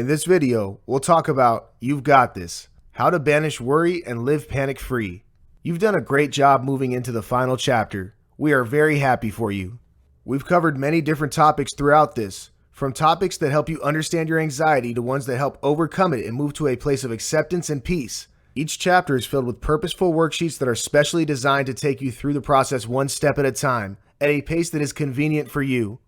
In this video, we'll talk about You've Got This, how to banish worry and live panic-free. You've done a great job moving into the final chapter. We are very happy for you. We've covered many different topics throughout this, from topics that help you understand your anxiety to ones that help overcome it and move to a place of acceptance and peace. Each chapter is filled with purposeful worksheets that are specially designed to take you through the process one step at a time, at a pace that is convenient for you.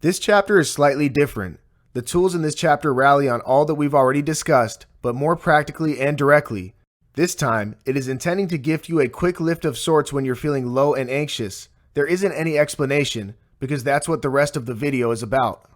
This chapter is slightly different. The tools in this chapter rally on all that we've already discussed, but more practically and directly. This time, it is intending to gift you a quick lift of sorts when you're feeling low and anxious. There isn't any explanation, because that's what the rest of the video is about.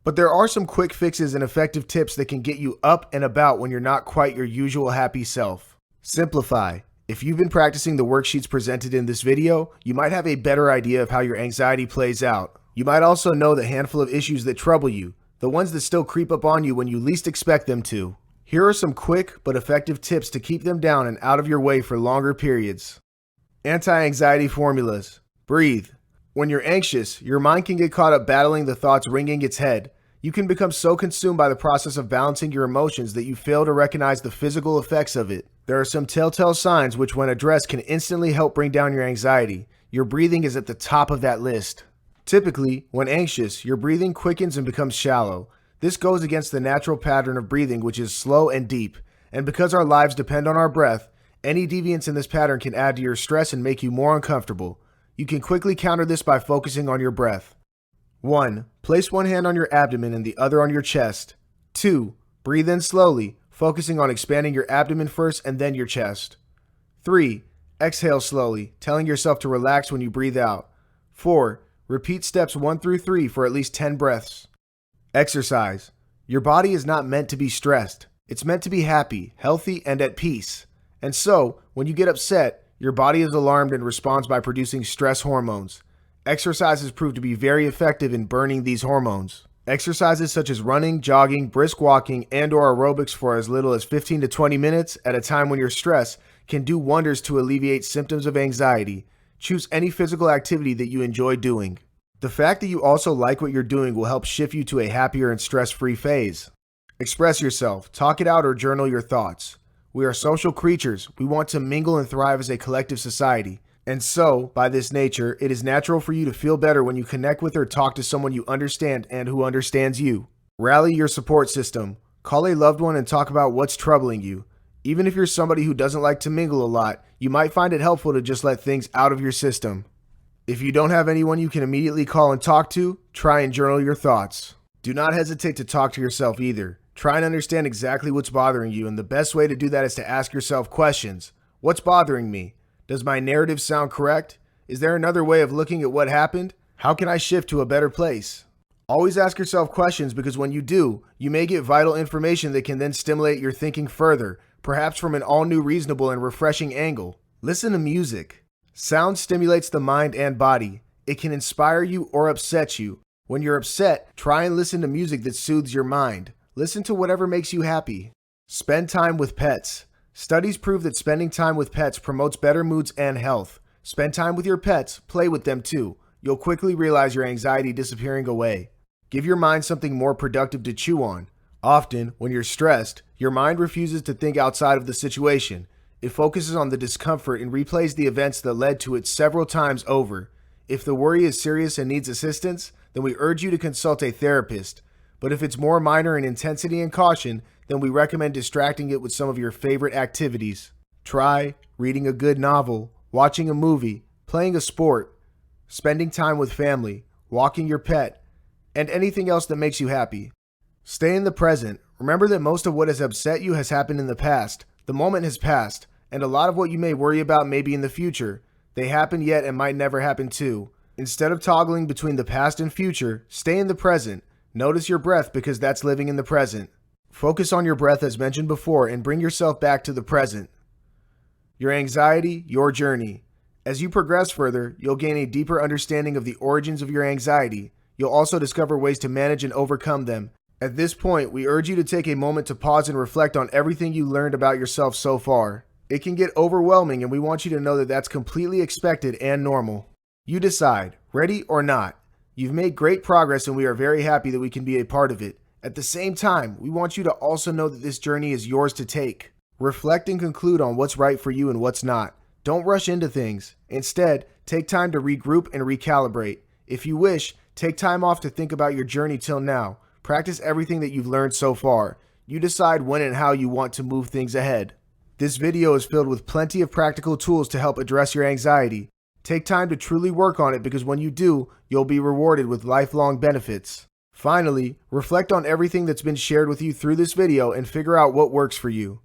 But there are some quick fixes and effective tips that can get you up and about when you're not quite your usual happy self. Simplify. If you've been practicing the worksheets presented in this video, you might have a better idea of how your anxiety plays out. You might also know the handful of issues that trouble you, the ones that still creep up on you when you least expect them to. Here are some quick but effective tips to keep them down and out of your way for longer periods. Anti-anxiety formulas. Breathe. When you're anxious, your mind can get caught up battling the thoughts ringing its head. You can become so consumed by the process of balancing your emotions that you fail to recognize the physical effects of it. There are some telltale signs which, when addressed, can instantly help bring down your anxiety. Your breathing is at the top of that list. Typically, when anxious, your breathing quickens and becomes shallow. This goes against the natural pattern of breathing, which is slow and deep. And because our lives depend on our breath, any deviance in this pattern can add to your stress and make you more uncomfortable. You can quickly counter this by focusing on your breath. 1. Place one hand on your abdomen and the other on your chest. 2. Breathe in slowly, focusing on expanding your abdomen first and then your chest. 3. Exhale slowly, telling yourself to relax when you breathe out. 4. Repeat steps 1 through 3 for at least 10 breaths. Exercise. Your body is not meant to be stressed. It's meant to be happy, healthy, and at peace. And so, when you get upset, your body is alarmed and responds by producing stress hormones. Exercises prove to be very effective in burning these hormones. Exercises such as running, jogging, brisk walking, and/or aerobics for as little as 15 to 20 minutes at a time when you're stressed can do wonders to alleviate symptoms of anxiety. Choose any physical activity that you enjoy doing. The fact that you also like what you're doing will help shift you to a happier and stress-free phase. Express yourself, talk it out, or journal your thoughts. We are social creatures. We want to mingle and thrive as a collective society. And so, by this nature, it is natural for you to feel better when you connect with or talk to someone you understand and who understands you. Rally your support system. Call a loved one and talk about what's troubling you. Even if you're somebody who doesn't like to mingle a lot, you might find it helpful to just let things out of your system. If you don't have anyone you can immediately call and talk to, try and journal your thoughts. Do not hesitate to talk to yourself either. Try and understand exactly what's bothering you, and the best way to do that is to ask yourself questions. What's bothering me? Does my narrative sound correct? Is there another way of looking at what happened? How can I shift to a better place? Always ask yourself questions, because when you do, you may get vital information that can then stimulate your thinking further, perhaps from an all-new, reasonable, and refreshing angle. Listen to music. Sound stimulates the mind and body. It can inspire you or upset you. When you're upset, try and listen to music that soothes your mind. Listen to whatever makes you happy. Spend time with pets. Studies prove that spending time with pets promotes better moods and health. Spend time with your pets, play with them too. You'll quickly realize your anxiety disappearing away. Give your mind something more productive to chew on. Often, when you're stressed, your mind refuses to think outside of the situation. It focuses on the discomfort and replays the events that led to it several times over. If the worry is serious and needs assistance, then we urge you to consult a therapist. But if it's more minor in intensity and caution, then we recommend distracting it with some of your favorite activities. Try reading a good novel, watching a movie, playing a sport, spending time with family, walking your pet, and anything else that makes you happy. Stay in the present. Remember that most of what has upset you has happened in the past. The moment has passed, and a lot of what you may worry about may be in the future. They happen yet and might never happen too. Instead of toggling between the past and future, stay in the present. Notice your breath, because that's living in the present. Focus on your breath as mentioned before and bring yourself back to the present. Your anxiety, your journey. As you progress further, you'll gain a deeper understanding of the origins of your anxiety. You'll also discover ways to manage and overcome them. At this point, we urge you to take a moment to pause and reflect on everything you learned about yourself so far. It can get overwhelming, and we want you to know that that's completely expected and normal. You decide, ready or not. You've made great progress, and we are very happy that we can be a part of it. At the same time, we want you to also know that this journey is yours to take. Reflect and conclude on what's right for you and what's not. Don't rush into things. Instead, take time to regroup and recalibrate. If you wish, take time off to think about your journey till now. Practice everything that you've learned so far. You decide when and how you want to move things ahead. This video is filled with plenty of practical tools to help address your anxiety. Take time to truly work on it because when you do, you'll be rewarded with lifelong benefits. Finally, reflect on everything that's been shared with you through this video and figure out what works for you.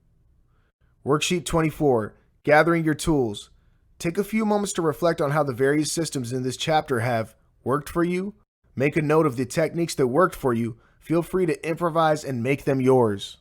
Worksheet 24, Gathering Your Tools. Take a few moments to reflect on how the various systems in this chapter have worked for you. Make a note of the techniques that worked for you. Feel free to improvise and make them yours.